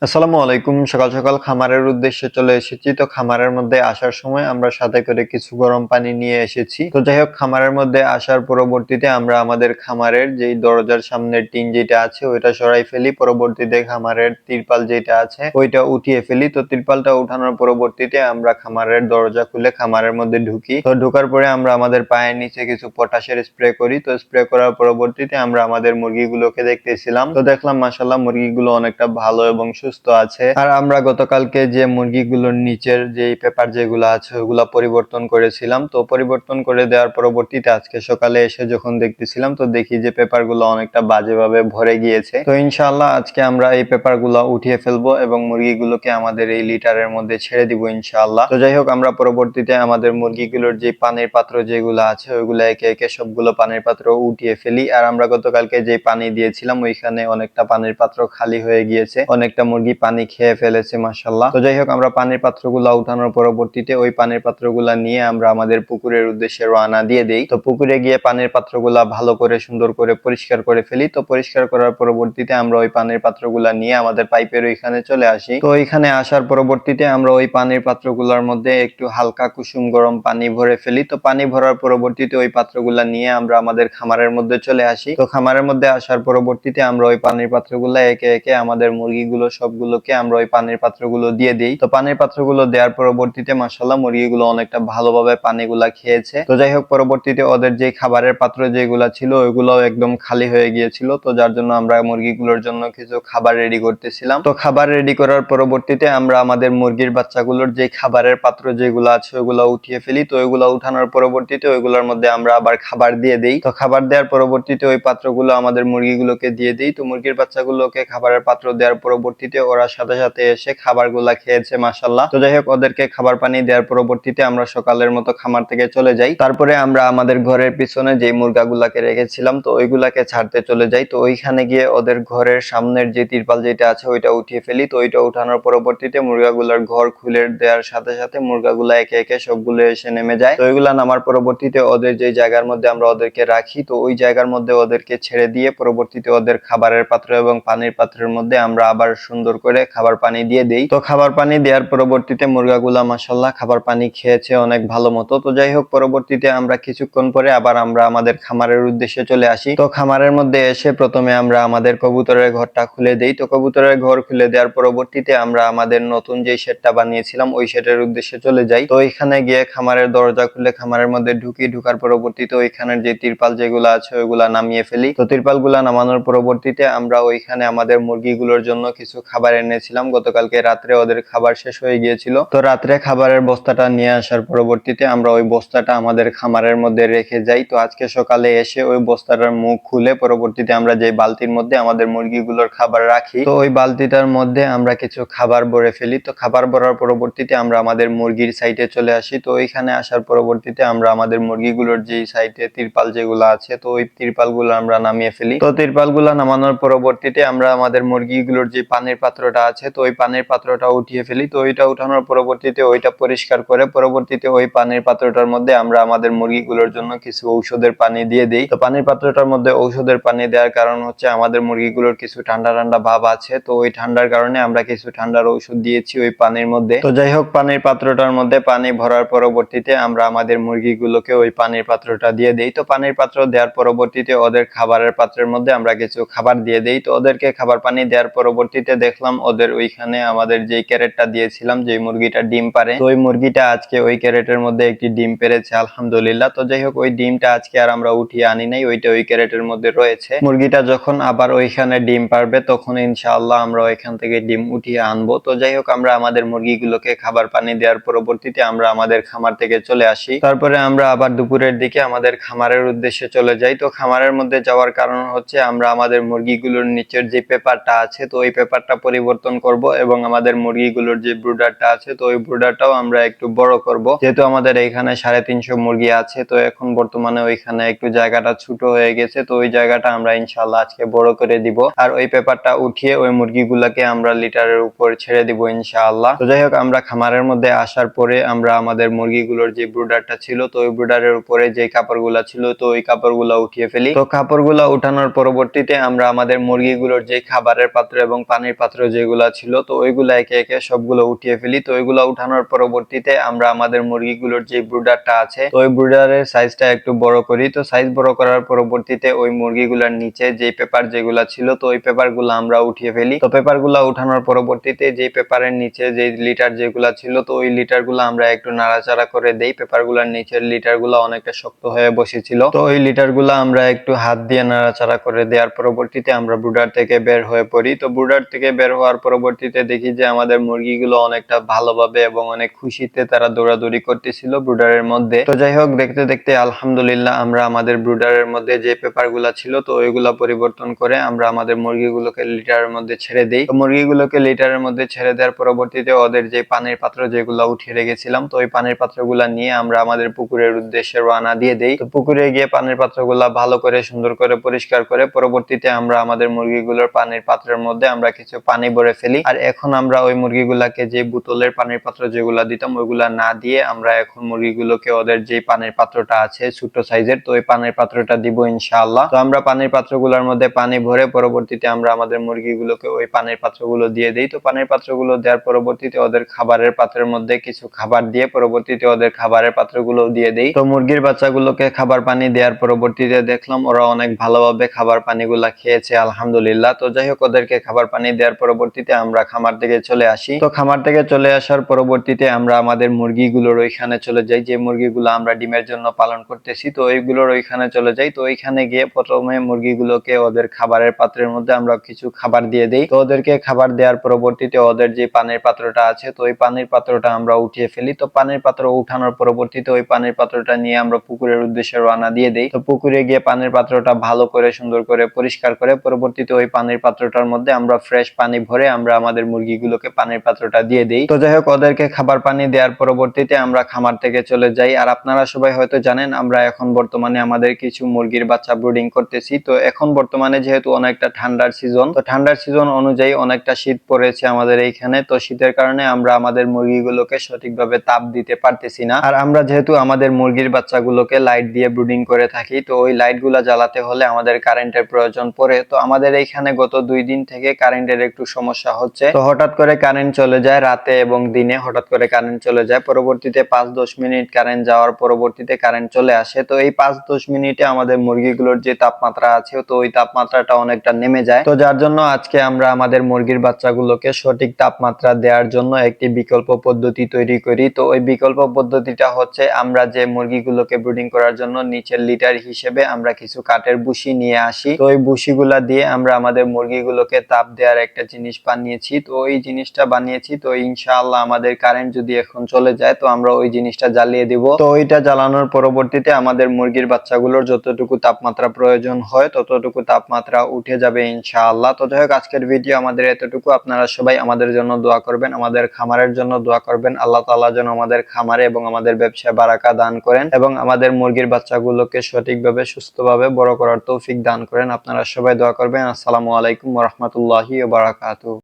আসসালামু আলাইকুম। সকাল সকাল খামারের উদ্দেশ্যে চলে এসেছি। তো খামারের মধ্যে আসার সময় আমরা সাথে করে কিছু গরম পানি নিয়ে এসেছি। তো যাই হোক, খামারের মধ্যে আসার পরবর্তীতে আমরা আমাদের খামারের যেই দরজার সামনের টিন যেটা আছে ওইটা সরাই ফেলি। পরবর্তীতে খামারের তিরপাল যেটা আছে ওইটা উঠিয়ে ফেলি। তো তিরপালটা উঠানোর পরবর্তীতে আমরা খামারের দরজা খুলে খামারের মধ্যে ঢুকি। তো ঢোকার পরে আমরা আমাদের পায়ের নিচে কিছু পটাশের স্প্রে করি। তো স্প্রে করার পরবর্তীতে আমরা আমাদের মুরগিগুলোকে দেখতেছিলাম। তো দেখলাম মাশাআল্লাহ মুরগিগুলো অনেকটা ভালো এবং সুস্থ আছে। আর আমরা গতকালকে যে মুরগিগুলোর নিচের যে পেপার যেগুলো আছে ওগুলা পরিবর্তন করেছিলাম। তো পরিবর্তন করে দেওয়ার পরবর্তীতে আজকে সকালে এসে যখন দেখতেছিলাম তো দেখি যে পেপারগুলো অনেকটা বাজেভাবে ভরে গিয়েছে। তো ইনশাআল্লাহ আজকে আমরা এই পেপারগুলো উঠিয়ে ফেলবো এবং মুরগিগুলোকে আমাদের এই লিটারের মধ্যে ছেড়ে দিব ইনশাআল্লাহ। তো যাই হোক, আমরা পরবর্তীতে আমাদের মুরগিগুলোর যে পানির পাত্র যেগুলো আছে ওইগুলো একে একে সবগুলো পানির পাত্র উঠিয়ে ফেলি। আর আমরা গতকালকে যে পানি দিয়েছিলাম ওইখানে অনেকটা পানির পাত্র খালি হয়ে গিয়েছে, অনেকটা মুরগি পানি খেয়ে ফেলেছে মাশাআল্লাহ। তো যাই হোক, আমরা পানির পাত্রগুলা উঠানোর পরবর্তীতে ওই পানির পাত্রগুলা নিয়ে আমরা আমাদের পুকুরের উদ্দেশ্যে রওনা দিয়ে দেই। তো পুকুরে গিয়ে পানির পাত্রগুলা ভালো করে সুন্দর করে পরিষ্কার করে ফেলি। তো পরিষ্কার করার পরবর্তীতে আমরা ওই পানির পাত্রগুলা নিয়ে আমাদের পাইপের ওইখানে চলে আসি। তো ওইখানে আসার পরবর্তীতে আমরা ওই পানির পাত্রগুলোর মধ্যে একটু হালকা কুসুম গরম পানি ভরে ফেলি। তো পানি ভরার পরবর্তীতে ওই পাত্রগুলা নিয়ে আমরা আমাদের খামারের মধ্যে চলে আসি। তো খামারের মধ্যে আসার পরবর্তীতে আমরা ওই পানির পাত্রগুলা একে একে আমাদের মুরগিগুলো সবগুলোকে আমরা ওই পানির পাত্রগুলো দিয়ে দিই। তো পানির পাত্রগুলো দেওয়ার পরবর্তীতে মাশাআল্লাহ মুরগিগুলো অনেকটা ভালোভাবে পানিগুলা খেয়েছে। তো যাই হোক, পরবর্তীতে ওদের যে খাবারের পাত্র যেগুলা ছিল ওইগুলো একদম খালি হয়ে গিয়েছিল। তো যার জন্য আমরা মুরগিগুলোর জন্য কিছু খাবার রেডি করতেছিলাম। তো খাবার রেডি করার পরবর্তীতে আমরা আমাদের মুরগির বাচ্চাগুলোর যে খাবারের পাত্র যেগুলো আছে ওগুলো উঠিয়ে ফেলি। তো ওইগুলো উঠানোর পরবর্তীতে ওইগুলোর মধ্যে আমরা আবার খাবার দিয়ে দেই। তো খাবার দেওয়ার পরবর্তীতে ওই পাত্রগুলো আমাদের মুরগিগুলোকে দিয়ে দিই। তো মুরগির বাচ্চাগুলোকে খাবারের পাত্র দেওয়ার পরবর্তীতে ওরা সাথে সাথে এসে খাবারগুলা খেয়েছে মাশাআল্লাহ। তো যাই হোক, ওদেরকে খাবার পানি দেওয়ার পরবর্তীতে আমরা সকালের মতো খামার থেকে চলে যাই। তারপরে আমরা আমাদের ঘরের পিছনে যে মুরগাগুলাকে রেখেছিলাম তো ওইগুলাকে ছাড়তে চলে যাই। তো ওইখানে গিয়ে ওদের ঘরের সামনের যে তিরপাল যেটা আছে ওইটা উঠিয়ে ফেলি। তো ওইটা উঠানোর পরবর্তীতে মুরগাগুলার ঘর খুলে দেওয়ার সাথে সাথে মুরগাগুলা একে একে সবগুলো এসে নেমে যায়। তো ওইগুলা নামার পরবর্তীতে ওদের যে জায়গার মধ্যে আমরা ওদেরকে রাখি তো ওই জায়গার মধ্যে ওদেরকে ছেড়ে দিয়ে পরবর্তীতে ওদের খাবারের পাত্র এবং পানির পাত্রের মধ্যে আমরা আবার সুন্দর করে খাবার পানি দিয়ে দেই। তো খাবার পানি দেওয়ার পরবর্তীতে মুরগাগুলা মাশাআল্লাহ খাবার পানি খেয়েছে অনেক ভালো মতো। তো যাই হোক, পরবর্তীতে আমরা কিছুক্ষণ পরে আবার আমরা আমাদের খামারের উদ্দেশ্যে চলে আসি। তো খামারের মধ্যে এসে প্রথমে আমরা আমাদের কবুতরের ঘরটা খুলে দেই। তো কবুতরের ঘর খুলে দেওয়ার পরবর্তীতে আমরা আমাদের নতুন যে শেডটা বানিয়েছিলাম ওই শেডের উদ্দেশ্যে চলে যাই। তো ওইখানে গিয়ে খামারের দরজা খুলে খামারের মধ্যে ঢুকি। ঢুকার পরবর্তীতে ওইখানের যে তিরপাল যেগুলো আছে ওইগুলা নামিয়ে ফেলি। তো তিরপাল গুলা নামানোর পরবর্তীতে আমরা ওইখানে আমাদের মুরগিগুলোর জন্য কিছু খাবার এনেছিলাম। গতকালকে রাত্রে ওদের খাবার শেষ হয়ে গিয়েছিল। তো রাত্রে খাবারের বস্তাটা নিয়ে আসার পরবর্তীতে আমরা ওই বস্তাটা আমাদের খামারের মধ্যে রেখে যাই। তো আজকে সকালে এসে ওই বস্তাটার মুখ খুলে পরবর্তীতে আমরা যে বালতির মধ্যে আমাদের মুরগিগুলোর খাবার রাখি তো ওই বালতিটার মধ্যে আমরা কিছু খাবার ভরে ফেলি। তো খাবার ভরার পরবর্তীতে আমরা আমাদের মুরগির সাইডে চলে আসি। তো ওইখানে আসার পরবর্তীতে আমরা আমাদের মুরগিগুলোর যে সাইডে তিরপাল যেগুলো আছে তো ওই তিরপালগুলো আমরা নামিয়ে ফেলি। তো তিরপালগুলো নামানোর পরবর্তীতে আমরা আমাদের মুরগিগুলোর যে পানির পাত্রটা আছে তো ওই পানির পাত্রটা উঠিয়ে ফেলি। তো ওইটা উঠানোর পরবর্তীতে ওইটা পরিষ্কার করে পরবর্তীতে ওই পানির পাত্রটার মধ্যে আমরা আমাদের মুরগিগুলোর জন্য কিছু ঔষধের পানি দিয়ে দিই। তো পানির পাত্রটার মধ্যে ঔষধের পানি দেওয়ার কারণ হচ্ছে আমাদের মুরগিগুলোর কিছু ঠান্ডা ঠান্ডা ভাব আছে। তো ওই ঠান্ডার কারণে আমরা কিছু ঠান্ডার ঔষধ দিয়েছি ওই পানির মধ্যে। তো যাই হোক, পানির পাত্রটার মধ্যে পানি ভরার পরবর্তীতে আমরা আমাদের মুরগিগুলোকে ওই পানির পাত্রটা দিয়ে দেই। তো পানির পাত্র দেওয়ার পরবর্তীতে ওদের খাবারের পাত্রের মধ্যে আমরা কিছু খাবার দিয়ে দেই। তো ওদেরকে খাবার পানি দেওয়ার পরবর্তীতে দেখলাম ওদের ওইখানে আমাদের যে ক্যারেটটা দিয়েছিলাম যে মুরগিটা ডিম পারে তো ওই মুরগিটা আজকে ওই ক্যারেটের মধ্যে একটি ডিম পেরেছে আলহামদুলিল্লাহ। তো যাই হোক, ওই ডিমটা আজকে আর আমরা উঠিয়ে আনি নাই, ওইটা ওই ক্যারেটের মধ্যে রয়েছে। মুরগিটা যখন আবার ওইখানে ডিম পারবে তখন ইনশাআল্লাহ আমরা ওইখান থেকে ডিম উঠিয়ে আনবো। তো যাই হোক, আমরা আমাদের মুরগিগুলোকে খাবার পানি দেওয়ার পরবর্তীতে আমরা আমাদের খামার থেকে চলে আসি। তারপরে আমরা আবার দুপুরের দিকে আমাদের খামারের উদ্দেশ্যে চলে যাই। তো খামারের মধ্যে যাওয়ার কারণ হচ্ছে আমরা আমাদের মুরগিগুলোর নিচের যে পেপারটা আছে তো ওই পেপারটা পরিবর্তন করব এবং আমাদের মুরগিগুলোর যে ব্রুডারটা আছে তো ওই ব্রুডারটাও আমরা একটু বড় করব। যেহেতু আমাদের এইখানে 350 মুরগি আছে তো এখন বর্তমানে ওইখানে একটু জায়গাটা ছোট হয়ে গেছে। তো ওই জায়গাটা আমরা ইনশাআল্লাহ আজকে বড় করে দিব আর ওই পেপারটা উঠিয়ে ওই মুরগিগুলোকে আমরা লিটারের উপর ছেড়ে দিব ইনশাআল্লাহ। তো যাই হোক, আমরা খামারের মধ্যে আসার পরে আমরা আমাদের মুরগিগুলোর যে ব্রুডারটা ছিল তো ওই ব্রুডারের উপরে যে কাপড়গুলা ছিল তো ওই কাপড়গুলা উঠিয়ে ফেলি। তো কাপড়গুলা উঠানোর পরবর্তীতে আমরা আমাদের মুরগিগুলোর যে খাবারের পাত্র এবং পানির পাত্র পাত্র যেগুলা ছিল, তো ওইগুলা একে একে সবগুলো উঠিয়ে ফেলি। তো ওইগুলা উঠানোর পরবর্তীতে আমরা আমাদের মুরগিগুলোর যে ব্রুডারটা আছে, তো ওই ব্রুডারের সাইজটা একটু বড় করি। তো সাইজ বড় করার পরবর্তীতে ওই মুরগিগুলার নিচে যে পেপার যেগুলা ছিল, তো ওই পেপারগুলো আমরা উঠিয়ে ফেলি। তো পেপারগুলো উঠানোর পরবর্তীতে যে পেপারের নিচে যে লিটার যেগুলা ছিল, তো ওই লিটারগুলো আমরা একটু নাড়াচাড়া করে দেই। পেপারগুলোর নিচের লিটারগুলো অনেকটা শক্ত হয়ে বসেছিল, তো ওই লিটারগুলো আমরা একটু হাত দিয়ে নাড়াচাড়া করে দেওয়ার পরবর্তীতে আমরা ব্রুডার থেকে বের হয়ে পড়ি। তো ব্রুডার থেকে বের হওয়ার পরবর্তীতে দেখি যে আমাদের মুরগিগুলো অনেকটা ভালোভাবে এবং অনেক খুশিতে তারা দৌড়াদৌড়ি করতেছিল ব্রুডারের মধ্যে। তো যাই হোক, দেখতে দেখতে আলহামদুলিল্লাহ আমরা আমাদের ব্রুডারের মধ্যে যে পেপারগুলা ছিল, তো ওইগুলা পরিবর্তন করে আমরা আমাদের মুরগিগুলোকে লিটারের মধ্যে ছেড়ে দেই। তো মুরগিগুলোকে লিটারের মধ্যে ছেড়ে দেওয়ার পরবর্তীতে ওদের যে পানির পাত্র যেগুলো উঠিয়ে রেখেছিলাম, তো ওই পানির পাত্রগুলা নিয়ে আমরা আমাদের পুকুরের উদ্দেশ্যে রওনা দিয়ে দেই। তো পুকুরে গিয়ে পানির পাত্রগুলা ভালো করে সুন্দর করে পরিষ্কার করে পরবর্তীতে আমরা আমাদের মুরগিগুলোর পানির পাত্রের মধ্যে আমরা কিছু পানি ভরে ফেলি। আর এখন আমরা ওই মুরগিগুলাকে যে বোতলের পানির পাত্র যেগুলা দিতাম ওইগুলা না দিয়ে আমরা এখন মুরগিগুলোকে ওদের যে পানির পাত্রটা আছে ছোট সাইজের, তো ওই পানির পাত্রটা দিব ইনশাআল্লাহ। তো আমরা পানির পাত্রগুলোর মধ্যে পানি ভরে পরবর্তীতে আমরা আমাদের মুরগিগুলোকে ওই পানির পাত্রগুলো দিয়ে দিই। তো পানির পাত্রগুলো দেওয়ার পরবর্তীতে ওদের খাবারের পাত্রের মধ্যে কিছু খাবার দিয়ে পরবর্তীতে ওদের খাবারের পাত্রগুলো দিয়ে দেই। তো মুরগির বাচ্চাগুলোকে খাবার পানি দেওয়ার পরবর্তীতে দেখলাম ওরা অনেক ভালোভাবে খাবার পানিগুলা খেয়েছে আলহামদুলিল্লাহ। তো যাই হোক, ওদেরকে খাবার পানি দেওয়ার পরবর্তীতে আমরা খামার থেকে চলে আসি। তো খামার থেকে চলে আসার পরবর্তীতে আমরা আমাদের মুরগিগুলোর ওইখানে চলে যাই, যে মুরগিগুলো আমরা ডিমের জন্য পালন করতেছি, তো ওইগুলোর ওইখানে চলে যাই। তো ওইখানে গিয়ে প্রথমে মুরগিগুলোকে ওদের খাবারের পাত্রের মধ্যে আমরা কিছু খাবার দিয়ে দেই। তো ওদেরকে খাবার দেওয়ার পরবর্তীতে ওদের যে পানির পাত্রটা আছে, তো ওই পানির পাত্রটা আমরা উঠিয়ে ফেলি। তো পানির পাত্র উঠানোর পরবর্তীতে ওই পানির পাত্রটা নিয়ে আমরা পুকুরের উদ্দেশ্যে রওনা দিয়ে দেই। তো পুকুরে গিয়ে পানির পাত্রটা ভালো করে সুন্দর করে পরিষ্কার করে পরবর্তীতে ওই পানির পাত্রটার মধ্যে আমরা ফ্রেশ পানি ভরে আমরা আমাদের মুরগিগুলোকে পানির পাত্রটা দিয়ে দেই। তো যাই হোক, ওদেরকে খাবার পানি দেওয়ার পরবর্তীতে আমরা খামার থেকে চলে যাই। আর আপনারা সবাই হয়তো জানেন আমরা এখন বর্তমানে আমাদের কিছু মুরগির বাচ্চা ব্রুডিং করতেছি। তো এখন বর্তমানে যেহেতু অনেকটা ঠান্ডার সিজন, তো ঠান্ডার সিজন অনুযায়ী অনেকটা শীত পড়েছে আমাদের এইখানে। তো শীতের কারণে আমরা আমাদের মুরগিগুলোকে সঠিকভাবে তাপ দিতে পারতেছি না। আর আমরা যেহেতু আমাদের মুরগির বাচ্চাগুলোকে লাইট দিয়ে ব্রুডিং করে থাকি, তো ওই লাইট গুলা জ্বালাতে হলে আমাদের কারেন্টের প্রয়োজন পড়ে। তো আমাদের এইখানে গত 2 দিন থেকে কারেন্টের একটু সমস্যা হচ্ছে। তো হঠাৎ করে কারেন্ট চলে যায় রাতে এবং দিনে, হঠাৎ করে কারেন্ট চলে যায়। পরবর্তীতে 5-10 মিনিট কারেন্ট যাওয়ার পরবর্তীতে কারেন্ট চলে আসে। তো এই 5-10 মিনিটে আমাদের মুরগিগুলোর যে তাপমাত্রা আছে, তো ওই তাপমাত্রাটা অনেকটা নেমে যায়। তো যার জন্য আজকে আমরা আমাদের মুরগির বাচ্চাগুলোকে সঠিক তাপমাত্রা দেওয়ার জন্য একটি বিকল্প পদ্ধতি তৈরি করি। তো ওই বিকল্প পদ্ধতিটা হচ্ছে আমরা যে মুরগিগুলোকে ব্রুডিং করার জন্য নিচের লিটার হিসেবে আমরা কিছু কাঠের বুশি নিয়ে আসি। তো ওই বুশিগুলা দিয়ে আমরা আমাদের মুরগিগুলোকে তাপ দেওয়ার একটা জিনিস বানিয়েছি। তো ওই জিনিসটা বানিয়েছি, তো ইনশাআল্লাহ আমাদের কারেন্ট যদি এখন চলে যায় তো আমরা ওই জিনিসটা জ্বালিয়ে দিব। তো ওইটা জ্বালানোর পরবর্তীতে আমাদের মুরগির বাচ্চাগুলোর যতটুকু তাপমাত্রা প্রয়োজন হয় ততটুকু তাপমাত্রা উঠে যাবে ইনশাআল্লাহ। তো যাই হোক, আজকের ভিডিও আমাদের এতটুকু। আপনারা সবাই আমাদের জন্য দোয়া করবেন, আমাদের খামারের জন্য দোয়া করবেন। আল্লাহ তাআলা যেন আমাদের খামারে এবং আমাদের ব্যবসায় বারাকা দান করেন এবং আমাদের মুরগির বাচ্চাগুলোকে সঠিকভাবে সুস্থভাবে বড় করার তৌফিক দান করেন। আপনারা সবাই দোয়া করবেন। আসসালামু আলাইকুম ওয়া রাহমাতুল্লাহি ওয়া বারাকাতুহু।